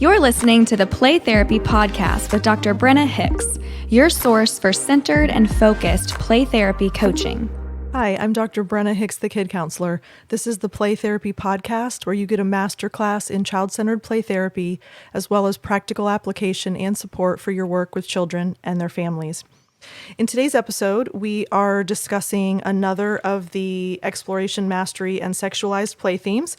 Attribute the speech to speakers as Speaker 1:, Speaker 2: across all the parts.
Speaker 1: You're listening to the Play Therapy Podcast with Dr. Brenna Hicks, your source for centered and focused play therapy coaching.
Speaker 2: Hi, I'm Dr. Brenna Hicks, the Kid Counselor. This is the Play Therapy Podcast, where you get a masterclass in child-centered play therapy, as well as practical application and support for your work with children and their families. In today's episode, we are discussing another of the exploration, mastery, and sexualized play themes.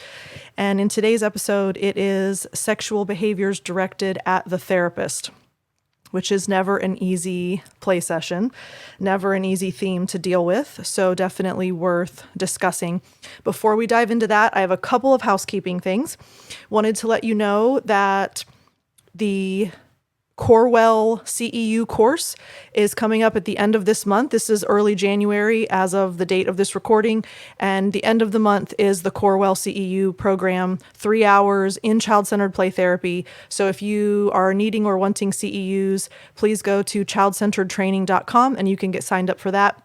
Speaker 2: And in today's episode, it is sexual behaviors directed at the therapist, which is never an easy play session, never an easy theme to deal with, so definitely worth discussing. Before we dive into that, I have a couple of housekeeping things. Wanted to let you know that the Corewell CEU course is coming up at the end of this month. This is early January as of the date of this recording, and the end of the month is the Corewell CEU program, 3 hours in child-centered play therapy. So if you are needing or wanting CEUs, please go to childcenteredtraining.com and you can get signed up for that.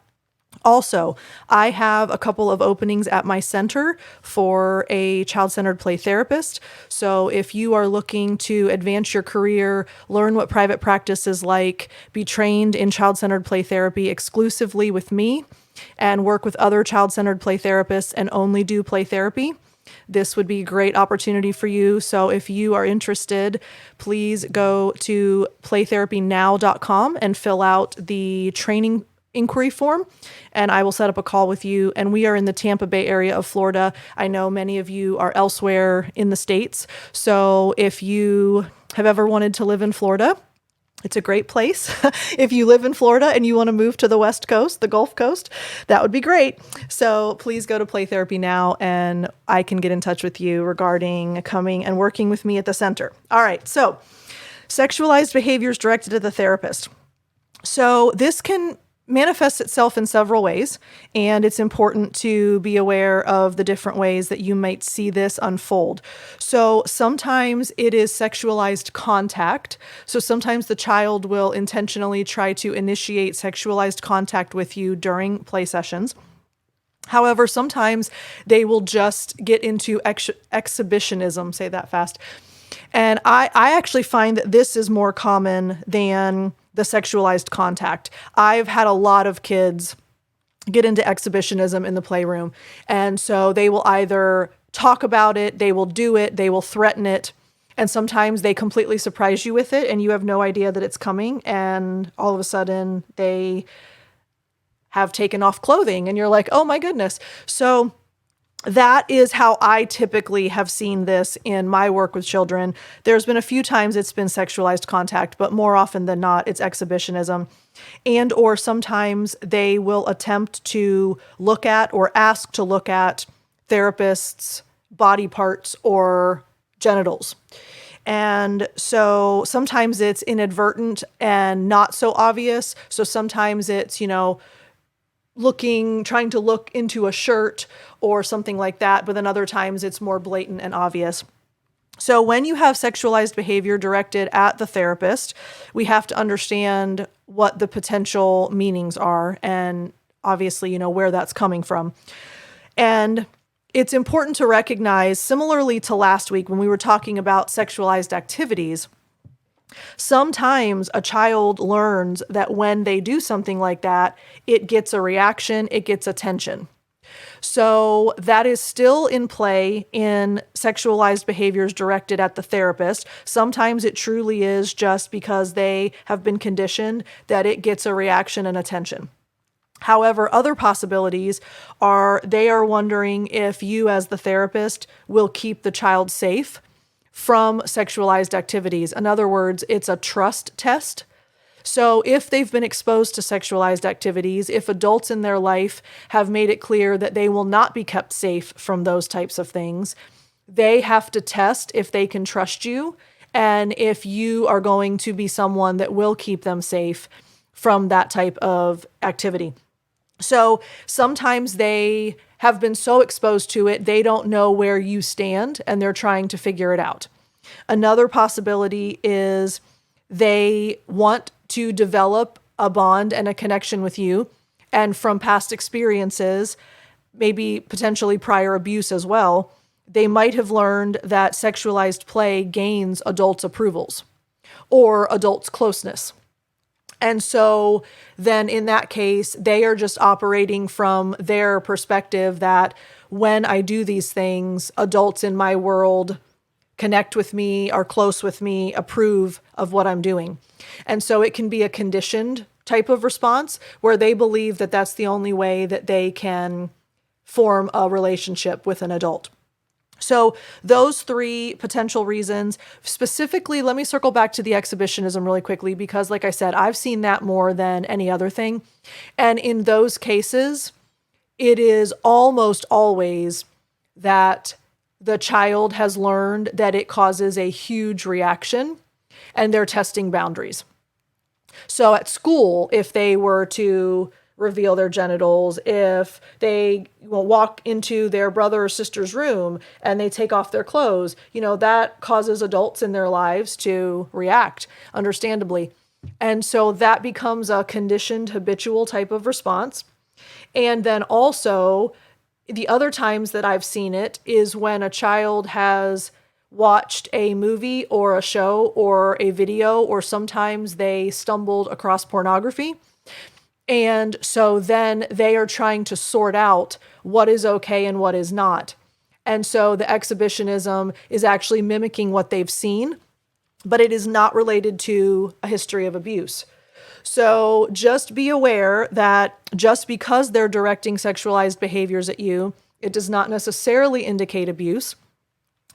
Speaker 2: Also, I have a couple of openings at my center for a child-centered play therapist. So if you are looking to advance your career, learn what private practice is like, be trained in child-centered play therapy exclusively with me, and work with other child-centered play therapists and only do play therapy, this would be a great opportunity for you. So if you are interested, please go to playtherapynow.com and fill out the training inquiry form, and I will set up a call with you. And we are in the Tampa Bay area of Florida. I know many of you are elsewhere in the States. So if you have ever wanted to live in Florida, it's a great place. If you live in Florida and you want to move to the West Coast, the Gulf Coast, that would be great. So please go to Play Therapy Now and I can get in touch with you regarding coming and working with me at the center. All right. So sexualized behaviors directed at the therapist. So this can manifests itself in several ways, and it's important to be aware of the different ways that you might see this unfold. So sometimes it is sexualized contact. So sometimes the child will intentionally try to initiate sexualized contact with you during play sessions. However, sometimes they will just get into exhibitionism, say that fast. And I actually find that this is more common than the sexualized contact. I've had a lot of kids get into exhibitionism in the playroom. And so they will either talk about it, they will do it, they will threaten it. And sometimes they completely surprise you with it and you have no idea that it's coming. And all of a sudden they have taken off clothing and you're like, oh my goodness. So that is how I typically have seen this in my work with children. There's been a few times it's been sexualized contact, but more often than not, it's exhibitionism. And or sometimes they will attempt to look at or ask to look at therapists' body parts or genitals. And so sometimes it's inadvertent and not so obvious. So sometimes it's, trying to look into a shirt or something like that, but then other times it's more blatant and obvious. So when you have sexualized behavior directed at the therapist, we have to understand what the potential meanings are and obviously, where that's coming from. And it's important to recognize, similarly to last week when we were talking about sexualized activities, sometimes a child learns that when they do something like that, it gets a reaction, it gets attention. So that is still in play in sexualized behaviors directed at the therapist. Sometimes it truly is just because they have been conditioned that it gets a reaction and attention. However, other possibilities are they are wondering if you as the therapist will keep the child safe from sexualized activities. In other words, it's a trust test. So if they've been exposed to sexualized activities, if adults in their life have made it clear that they will not be kept safe from those types of things, they have to test if they can trust you and if you are going to be someone that will keep them safe from that type of activity. So sometimes they have been so exposed to it, they don't know where you stand and they're trying to figure it out. Another possibility is they want to develop a bond and a connection with you. And from past experiences, maybe potentially prior abuse as well, they might have learned that sexualized play gains adults' approvals or adults' closeness. And so then in that case, they are just operating from their perspective that when I do these things, adults in my world connect with me, are close with me, approve of what I'm doing. And so it can be a conditioned type of response where they believe that that's the only way that they can form a relationship with an adult. So those three potential reasons, specifically, let me circle back to the exhibitionism really quickly, because like I said, I've seen that more than any other thing. And in those cases, it is almost always that the child has learned that it causes a huge reaction and they're testing boundaries. So at school, if they were to reveal their genitals, if they walk into their brother or sister's room and they take off their clothes, that causes adults in their lives to react, understandably. And so that becomes a conditioned, habitual type of response. And then also, the other times that I've seen it is when a child has watched a movie or a show or a video, or sometimes they stumbled across pornography. And so then they are trying to sort out what is okay and what is not. And so the exhibitionism is actually mimicking what they've seen, but it is not related to a history of abuse. So just be aware that just because they're directing sexualized behaviors at you, it does not necessarily indicate abuse.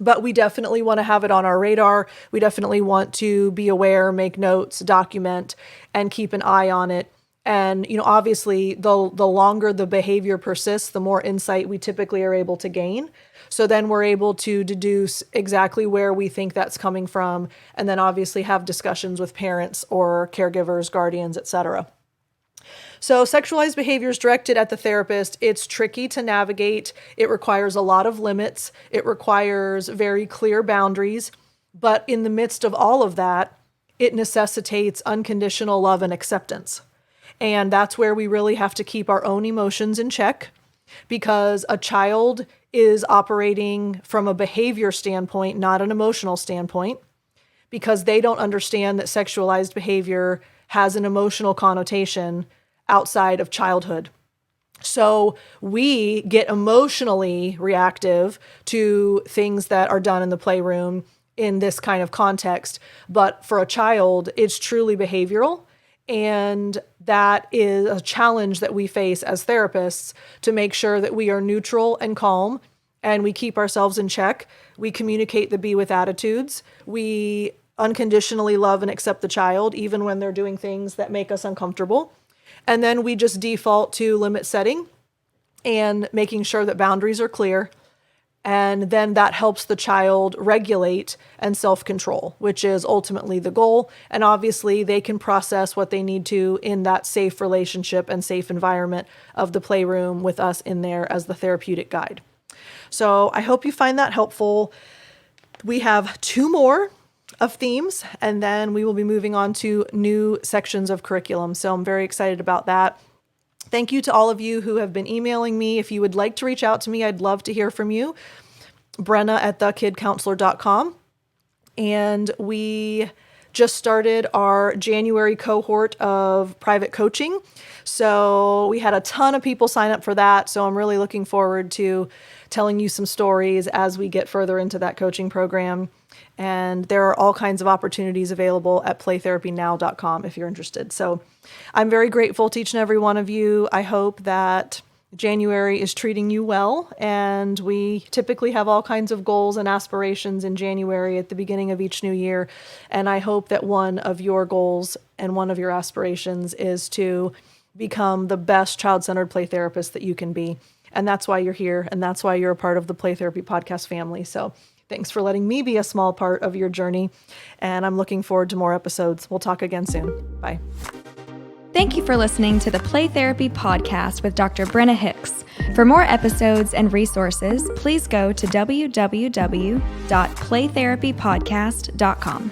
Speaker 2: But we definitely want to have it on our radar. We definitely want to be aware, make notes, document, and keep an eye on it. And, obviously, the longer the behavior persists, the more insight we typically are able to gain. So then we're able to deduce exactly where we think that's coming from, and then obviously have discussions with parents or caregivers, guardians, etc. So sexualized behaviors directed at the therapist, it's tricky to navigate. It requires a lot of limits. It requires very clear boundaries. But in the midst of all of that, it necessitates unconditional love and acceptance. And that's where we really have to keep our own emotions in check, because a child is operating from a behavior standpoint, not an emotional standpoint, because they don't understand that sexualized behavior has an emotional connotation outside of childhood. So we get emotionally reactive to things that are done in the playroom in this kind of context. But for a child, it's truly behavioral. And that is a challenge that we face as therapists, to make sure that we are neutral and calm and we keep ourselves in check. We communicate the be with attitudes. We unconditionally love and accept the child, even when they're doing things that make us uncomfortable. And then we just default to limit setting and making sure that boundaries are clear. And then that helps the child regulate and self-control, which is ultimately the goal. And obviously they can process what they need to in that safe relationship and safe environment of the playroom with us in there as the therapeutic guide. So I hope you find that helpful. We have 2 more of themes, and then we will be moving on to new sections of curriculum. So I'm very excited about that. Thank you to all of you who have been emailing me. If you would like to reach out to me, I'd love to hear from you. Brenna at thekidcounselor.com. And we just started our January cohort of private coaching. So we had a ton of people sign up for that. So I'm really looking forward to telling you some stories as we get further into that coaching program. And there are all kinds of opportunities available at playtherapynow.com if you're interested. So I'm very grateful to each and every one of you. I hope that January is treating you well. And we typically have all kinds of goals and aspirations in January at the beginning of each new year. And I hope that one of your goals and one of your aspirations is to become the best child-centered play therapist that you can be. And that's why you're here. And that's why you're a part of the Play Therapy Podcast family. So thanks for letting me be a small part of your journey. And I'm looking forward to more episodes. We'll talk again soon. Bye.
Speaker 1: Thank you for listening to the Play Therapy Podcast with Dr. Brenna Hicks. For more episodes and resources, please go to www.playtherapypodcast.com.